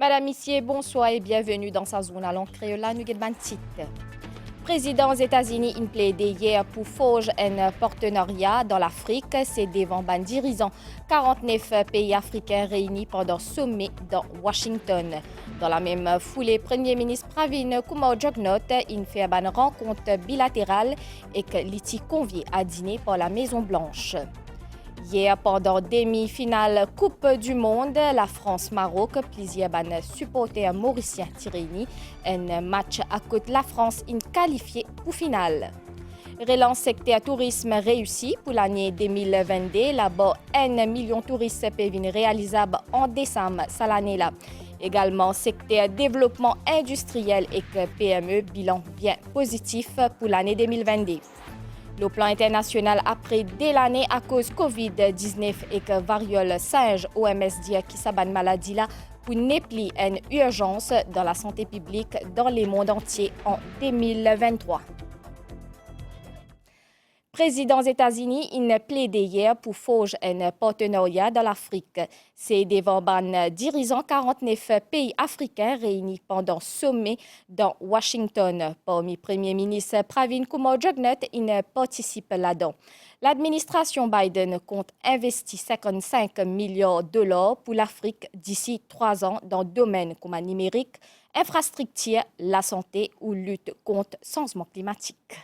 Madame, Messieurs, bonsoir et bienvenue dans sa zone à langue créole. Nous avons titre. Président des États-Unis a plaidé hier pour forger un partenariat dans l'Afrique. C'est devant ban dirigeants 49 pays africains réunis pendant sommet dans Washington. Dans la même foulée, Premier ministre Pravin Kumar-Jugnauth a fait une rencontre bilatérale et que l'ITI convié à dîner par la Maison-Blanche. Hier, pendant demi-finale Coupe du Monde, la France-Maroc, plusieurs supporters mauriciens réunis. Un match à côté la France in qualifié pour finale. Relance secteur tourisme réussi pour l'année 2022. Là-bas, 1 million de touristes peuvent réalisables en décembre cette année-là. Également, secteur développement industriel et PME, bilan bien positif pour l'année 2022. Le plan international après dès l'année à cause Covid-19 et que variole singe OMS dit qui s'abat maladie là pour népli une urgence dans la santé publique dans le monde entier en 2023. Président des États-Unis a plaidé hier pour forger un partenariat dans l'Afrique. C'est devant ban dirigeants 49 pays africains réunis pendant sommet dans Washington. Parmi Premier ministre Pravin Kumar-Jugnauth, il participe là-dedans. L'administration Biden compte investir 55 milliards de dollars pour l'Afrique d'ici 3 ans dans domaines comme le numérique, infrastructure, la santé ou lutte contre le changement climatique.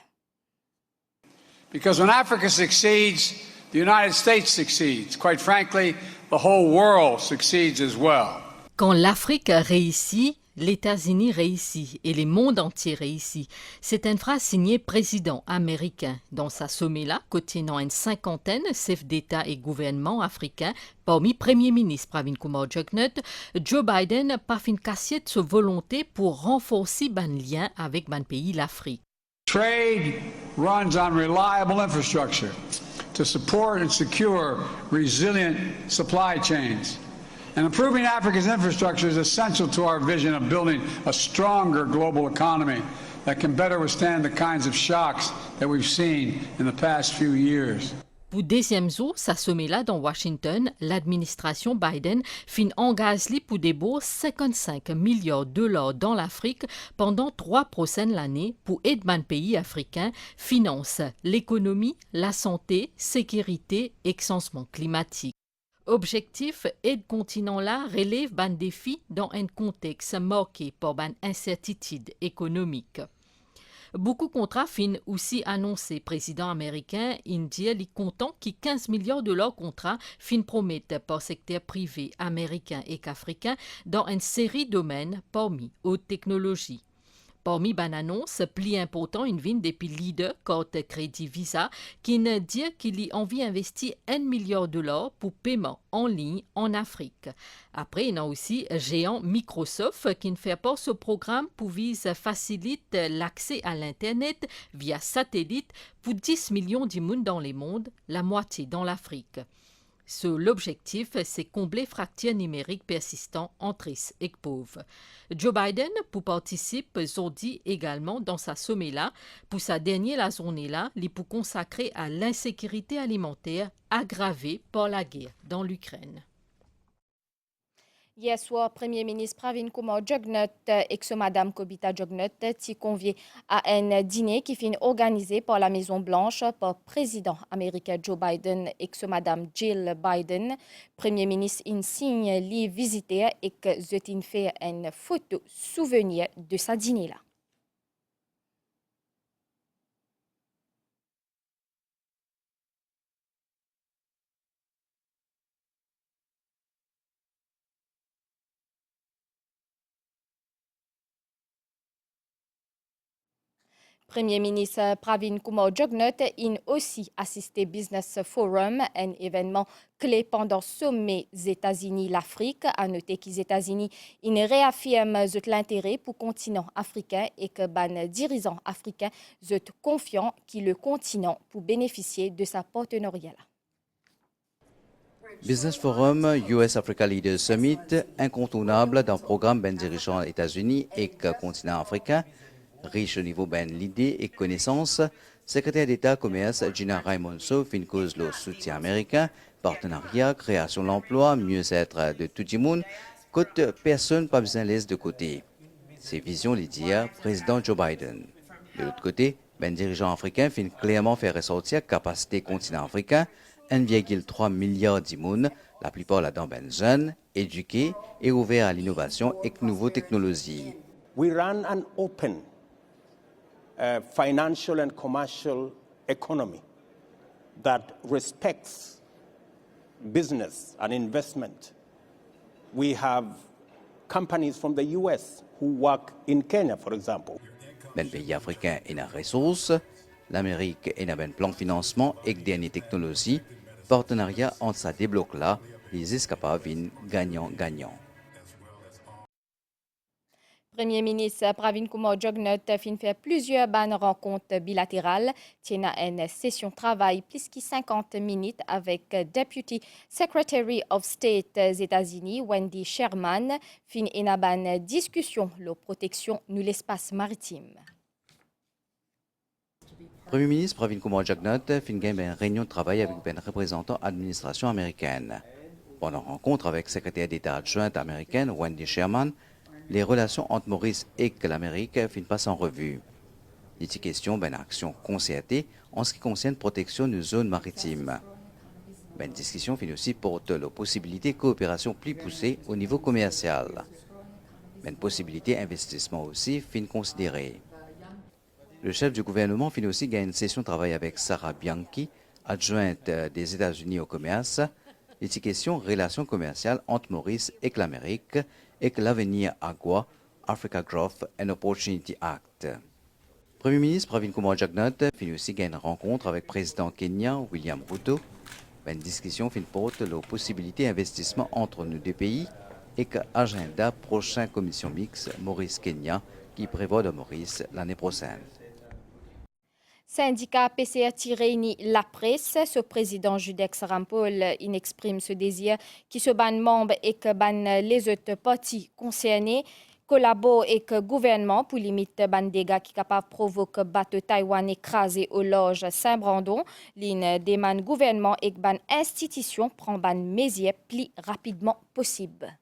Because when Africa succeeds, the United States succeeds. Quite frankly, the whole world succeeds as well. Quand l'Afrique réussit, les États-Unis réussit et le monde entier réussit. C'est une phrase signée président américain. Dans sa sommet-là, contenant une cinquantaine chefs d'État et gouvernements africains, parmi Premier ministre Pravin Kumar-Jugnauth, Joe Biden pas fin cassé de sa volonté pour renforcer ban lien avec ban pays l'Afrique. Trade runs on reliable infrastructure to support and secure resilient supply chains. And improving Africa's infrastructure is essential to our vision of building a stronger global economy that can better withstand the kinds of shocks that we've seen in the past few years. Pour deuxième jour, sa sommet-là dans Washington, l'administration Biden fin engage pour débourser 55 milliards de dollars dans l'Afrique pendant 3 prochaines années pour aider les pays africains finance l'économie, la santé, sécurité et le changement climatique. Objectif, aider continent-là relève ban défi dans un contexte marqué par ban incertitude économique. Beaucoup de contrats fin aussi annoncé. Président américain indien est content que 15 milliards de leurs contrats fin promettent par secteur privé américain et qu'africain dans une série de domaines parmi haute technologie. Parmi ban annonce, plus important, une vine depuis leader carte crédit Visa qui ne dit qu'il y envie d'investir 1 milliard de dollars pour paiement en ligne en Afrique. Après, il y a aussi géant Microsoft qui fait part ce programme pour faciliter l'accès à l'Internet via satellite pour 10 millions de monde dans le monde, la moitié dans l'Afrique. L'objectif, c'est combler fracture numérique persistant entre riches et pauvres. Joe Biden, pour participer aujourd'hui également dans sa sommet-là, pour sa dernière la journée-là, il pour consacrer à l'insécurité alimentaire aggravée par la guerre dans l'Ukraine. Hier soir, Premier ministre Pravin Kumar-Jugnauth et Madame Kobita Jugnauth s'y convié à un dîner qui fut organisé par la Maison-Blanche par le président américain Joe Biden et Madame Jill Biden. Premier ministre insigne les visiteurs et que je fait une photo souvenir de sa dîner-là. Premier ministre Pravin Kumar-Jugnauth a aussi assisté Business Forum, un événement clé pendant le sommet États-Unis-l'Afrique. À noter que les États-Unis réaffirment l'intérêt pour le continent africain et que les dirigeants africains sont confiants que le continent peut bénéficier de sa partenariat. Business Forum US Africa Leaders Summit, incontournable d'un programme ben dirigeant États-Unis et continent africain, riche au niveau ben l'idée et connaissances. Secrétaire d'État commerce Gina Raimondo fin cause le soutien américain, partenariat, création de l'emploi, mieux-être de tout le monde, Côte personne pas besoin laisse de côté. C'est vision les dire président Joe Biden. De l'autre côté, ben dirigeant africain finit clairement faire ressortir capacité continent africain 1,3 milliard d'imoun, la plupart là-dedans ben jeunes, éduqués et ouverts à l'innovation et aux nouvelles technologies. We run an open financial and commercial economy that respects business and investment. We have companies from the US who work in Kenya, for example. Ben pays africain et na ressources, l'Amérique et na ben plan financement et dernière technologie, partenariat entre ça débloque là, les escapables gagnant-gagnant. Premier ministre Pravin Kumar Jugnauth fin fait plusieurs bonnes rencontres bilatérales. Tient une session travail plus que 50 minutes avec Deputy Secretary of State des États-Unis Wendy Sherman. Fin une bonne discussion la protection de l'espace maritime. Premier ministre Pravin Kumar Jugnauth fin une réunion de travail avec un représentant administration américaine. Pendant rencontre avec secrétaire d'État adjointe américaine Wendy Sherman, les relations entre Maurice et l'Amérique finissent pas en revue. Il est question d'une action concertée en ce qui concerne la protection de zones maritimes. Une discussion finit aussi porte la possibilité de coopération plus poussée au niveau commercial. Une possibilité d'investissement aussi finit considérée. Le chef du gouvernement finit aussi gagner une session de travail avec Sarah Bianchi, adjointe des États-Unis au commerce. Il est question de relations commerciales entre Maurice et l'Amérique et que l'avenir AGWA, Africa Growth and Opportunity Act. Premier ministre Pravin Kumar Jugnauth finit aussi une rencontre avec le président kenyan William Ruto. Une discussion finit porte la possibilité d'investissement entre nos deux pays et que l'agenda prochaine commission mixte Maurice-Kenya qui prévoit de Maurice l'année prochaine. Syndicat PCR réunit la presse. Ce président Judex Rampol exprime ce désir qui se ban membres et que ban les autres partis concernés collaborent avec le gouvernement pour limiter ban dégâts qui capable provoquer bateau Taïwan écrasé au large Saint-Brandon. L'une demande gouvernement et ban institution prend ban mesures plus rapidement possible.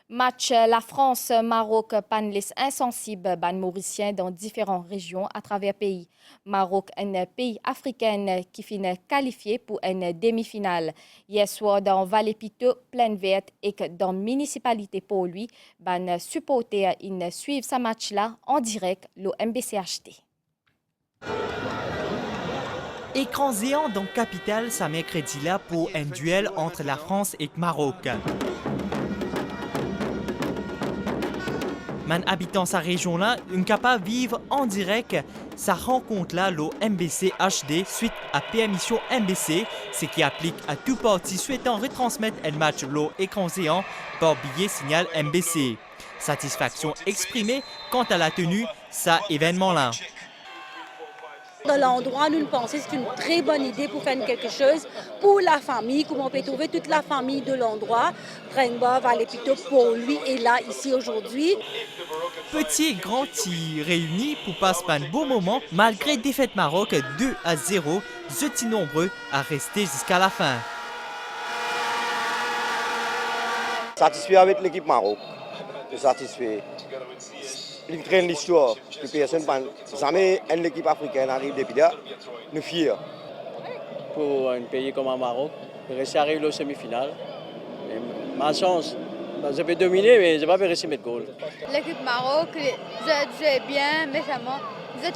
Match la France-Maroc, paneliste insensible ban mauricien dans différentes régions à travers le pays. Maroc, un pays africain qui finit qualifié pour une demi-finale. Hier soir dans Vallée-Pito, Plaine Verte et dans la municipalité pour lui, ban supporters suivent ce match-là en direct le MBCHT. Écran géant dans capitale ce mercredi-là pour un duel entre la France et le Maroc. Man habitant sa région-là, une capable vivre en direct sa rencontre-là, le MBC HD, suite à permission MBC, ce qui applique à tout parti souhaitant retransmettre un match le écran géant par billet signal MBC. Satisfaction exprimée quant à la tenue, ça événement-là. Dans l'endroit, nous pensons que c'est une très bonne idée pour faire quelque chose pour la famille, comment on peut trouver toute la famille de l'endroit. Prenba, Vallée-Pito pour lui est là, ici aujourd'hui. Petit et grand y réunis pour passer un beau moment malgré défaite Maroc 2-0, je suis nombreux à rester jusqu'à la fin. Satisfait avec l'équipe Maroc, satisfait. Il traîne l'histoire que personne ne jamais une équipe africaine arrive depuis là, nous fiers. Pour un pays comme le Maroc, réussir à arriver aux demi-finales. Ma chance, je peux dominer, mais je ne vais pas réussir à mettre goal. L'équipe Maroc joue bien, mais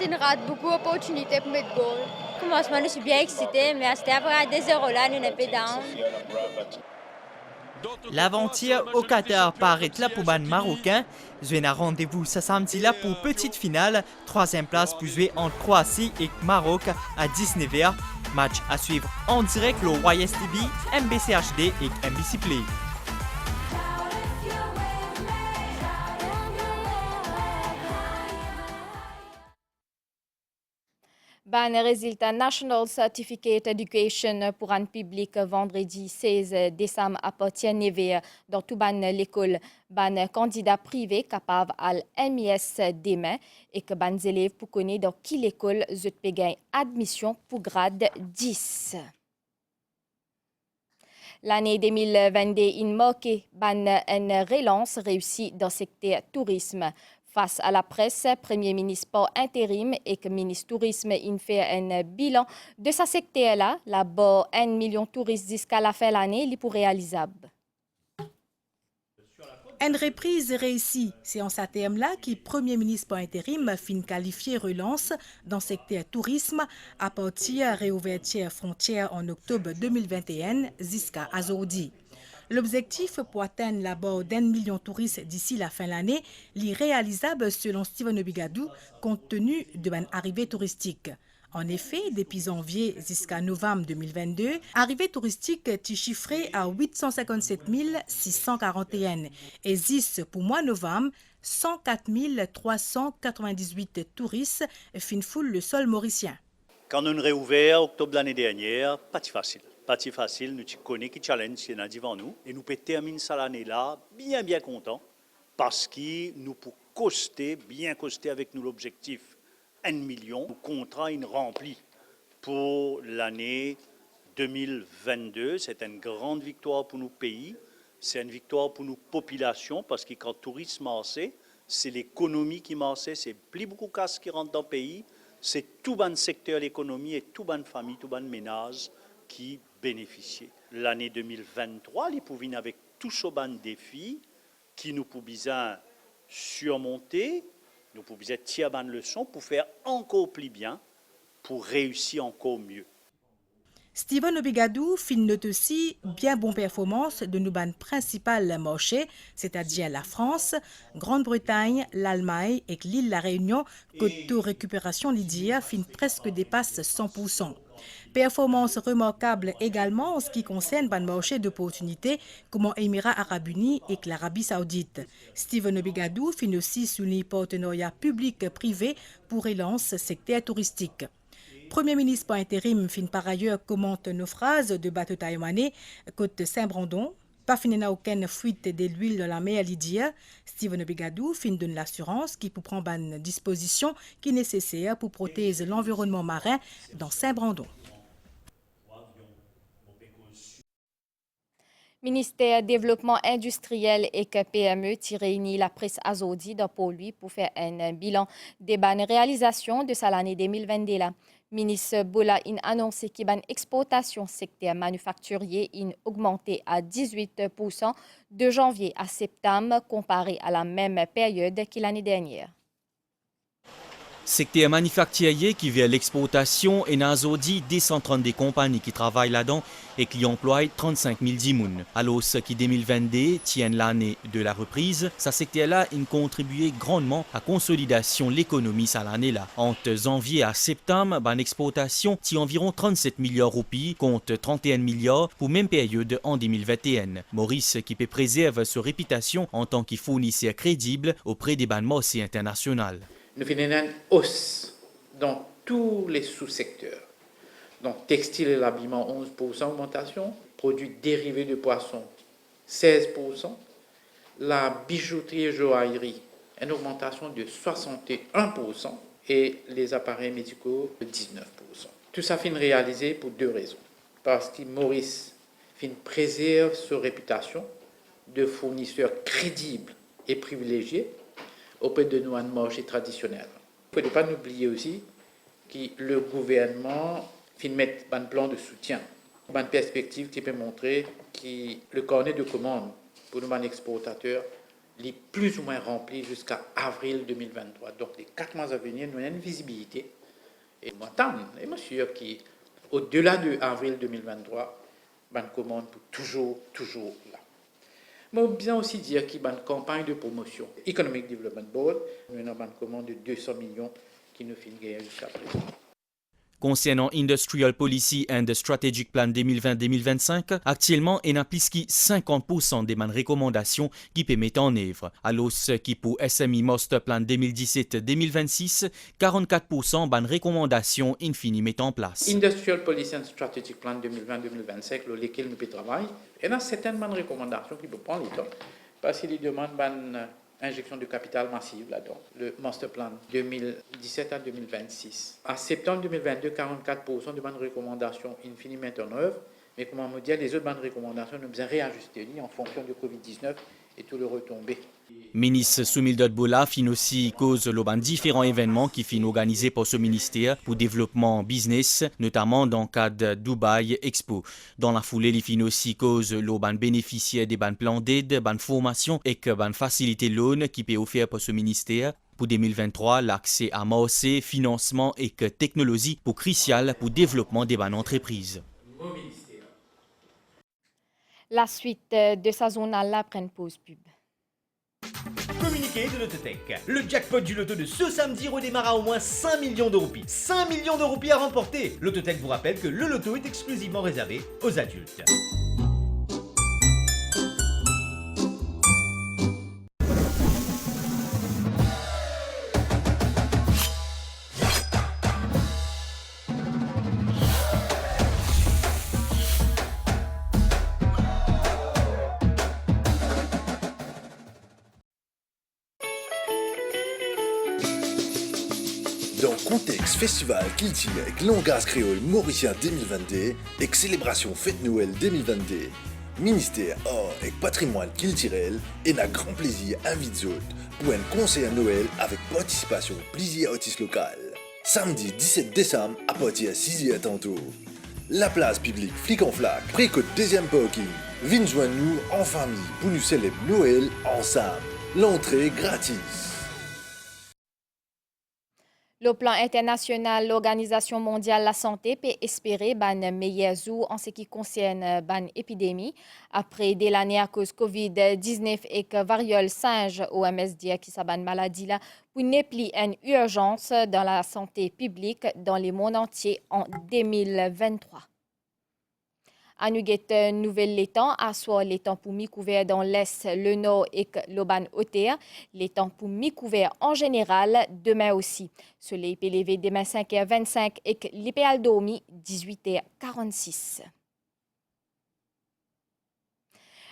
ils rate beaucoup d'opportunités pour mettre goal. Au commencement, je suis bien excité, mais c'était après 2-0 là, nous n'avons pas down. L'aventure au Qatar paraît là pour ban marocain. J'ai un rendez-vous ce samedi là pour petite finale. Troisième place pour jouer entre Croatie et Maroc à 19h. Match à suivre en direct le YSTV, MBC HD et MBC Play. Ban résultat National Certificate Education pour un public vendredi 16 décembre appartient dans tout ban l'école. Ban candidat privé capable à l'MIS demain et que ban élèves pour connaître dans qui l'école zut gagner admission pour grade 10. L'année 2022 in marqué une relance réussie dans le secteur tourisme. Face à la presse, Premier ministre par intérim et que ministre tourisme il fait un bilan de ce secteur-là. Là-bas, 1 million de touristes jusqu'à la fin de l'année, il est pour réalisable. Une reprise réussie, c'est en ce terme-là que le Premier ministre par intérim fin qualifié relance dans le secteur tourisme à partir de réouverture frontière en octobre 2021 jusqu'à aujourd'hui. L'objectif pour atteindre la barre d'1 million de touristes d'ici la fin de l'année est réalisable selon Steven Obigadou compte tenu de l'arrivée touristique. En effet, depuis janvier jusqu'à novembre 2022, l'arrivée touristique est chiffrée à 857 641 et 10 pour mois novembre, 104 398 touristes fin foule le sol mauricien. Quand on réouvert octobre de l'année dernière, pas si facile. Pas si facile, nous connaissons qui challenge qui est devant nous et nous pouvons terminer cette année-là bien content parce que nous pouvons bien coster avec nous l'objectif 1 million. Le contrat est rempli pour l'année 2022. C'est une grande victoire pour nos pays, c'est une victoire pour nos populations parce que quand le tourisme marche, c'est l'économie qui marche, c'est plus beaucoup de casse qui rentrent dans le pays, c'est tout le secteur de l'économie et tout le famille, tout le ménage qui bénéficient. L'année 2023, ils peuvent venir avec tout ce défi qui nous pouvons bien surmonter, nous pouvons bien tirer une leçon pour faire encore plus bien, pour réussir encore mieux. Steven Obigadou note aussi bien bonne performance de nos bandes principales marchés, c'est-à-dire la France, Grande-Bretagne, l'Allemagne et l'île La Réunion, que taux récupération l'IDIA presque dépasse 100%. Performance remarquable également en ce qui concerne les marchés d'opportunités comme Émirats Arabes Unis et l'Arabie Saoudite. Steven Obigadou aussi souligné partenariat public-privé pour relance secteur touristique. Premier ministre par intérim fin par ailleurs commente nos phrases de bateau taïwanais côte Saint-Brandon. Pas finina aucune fuite de l'huile dans la mer Lydia. Steven Obigadou donne l'assurance qui peut prendre une disposition qui est nécessaire pour protéger l'environnement marin dans Saint-Brandon. Ministère Développement industriel et PME réunit la presse aujourd'hui pour lui pour faire un bilan des bonnes réalisations de l'année 2022. Ministre Bola a annoncé que l'exportation secteur manufacturier a augmenté à 18% de janvier à septembre comparé à la même période que l'année dernière. Secteur manufacturier qui vient l'exportation et n'a aujourd'hui 230 compagnies qui travaillent là-dedans et qui emploient 35 000 dimoun. Alors ce qui 2022 tient l'année de la reprise, ce secteur-là a contribué grandement à la consolidation de l'économie à l'année-là. Entre janvier à septembre, l'exportation tient environ 37 milliards roupies contre 31 milliards pour même période en 2021. Maurice qui peut préserver sa réputation en tant que fournisseur crédible auprès des marchés internationaux. Nous faisons une hausse dans tous les sous-secteurs. Donc, textile et l'habillement, 11% augmentation. Produits dérivés de poissons, 16%. La bijouterie et joaillerie, une augmentation de 61%. Et les appareils médicaux, 19%. Tout ça fin réalisé pour deux raisons. Parce que Maurice fin préserve sa réputation de fournisseur crédible et privilégié auprès de nos marchés traditionnels. Il ne faut pas oublier aussi que le gouvernement fait mettre un plan de soutien, une perspective qui peut montrer que le carnet de commandes pour nos exportateurs est plus ou moins rempli jusqu'à avril 2023. Donc, les 4 mois à venir, nous avons une visibilité. Et moi, je suis sûr qu'au-delà de avril 2023, une commande pour toujours là. Mais on peut bien aussi dire qu'il y a une campagne de promotion. Economic Development Board, nous avons une commande de 200 millions qui nous finit jusqu'à présent. Concernant Industrial Policy and Strategic Plan 2020-2025, actuellement, il y a plus de 50% des recommandations qui peuvent mettre en œuvre. Alors qui pour SME Master Plan 2017-2026, 44% des recommandations infinies mettent en place. Industrial Policy and Strategic Plan 2020-2025, lesquels nous pouvons travailler, il y a certaines recommandations qui peuvent prendre le temps parce qu'il demande une injection de capital massive là-dedans. Le Master Plan 2017 à 2026. En septembre 2022, 44% de bonnes recommandations infinies mettent en œuvre Mais comment me dire, les autres bonnes recommandations, nous avons réajusté en fonction du Covid-19 et tout le retombé. Ministre Soumil Dodbola fin aussi cause l'oban différents événements qui fin organisés par ce ministère pour développement business, notamment dans le cadre Dubai Expo. Dans la foulée, il fin aussi cause l'oban bénéficiaire des ban plans d'aide, ban formation et que ban facilité loan qui peut offrir par ce ministère. Pour 2023, l'accès à marché, financement et que technologie pour crucial pour développement des ban entreprises. La suite de sa journal après une pause pub. Communiqué de l'Autotech. Le jackpot du loto de ce samedi redémarre à au moins 5 millions de roupies. 5 millions de roupies à remporter. L'Autotech vous rappelle que le loto est exclusivement réservé aux adultes. Dans le contexte Festival Kilti avec Langage Créole Mauricien 2022 et Célébration Fête Noël 2022, Ministère Art et Patrimoine Culturel et un grand plaisir invite autres pour un concert Noël avec participation de plusieurs artistes locaux. Samedi 17 décembre à partir de 6h tantôt. La place publique Flic en Flac, pré-côte deuxième parking. Venez joindre nous en famille pour nous célébrer Noël ensemble. L'entrée gratis. Le plan international, l'Organisation mondiale de la santé peut espérer ban meilleur jour en ce qui concerne ban épidémie. Après de l'année à cause COVID-19 et que variole singe OMS dit qui sa ban maladie là pour ne plus une urgence dans la santé publique dans le monde entier en 2023. À nous guetter nouvelle l'étang, à soit l'étang pour mi-couvert dans l'est, le nord et l'Oban Hauteur. L'étang pour mi-couvert en général, demain aussi. Soleil peut lever demain 5h25 et l'IPL dormi 18h46.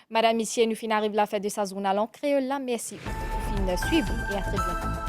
Madame, Monsieur, nous fin arrive la fête de sa journal en créole là. Merci pour suivre et à très bientôt.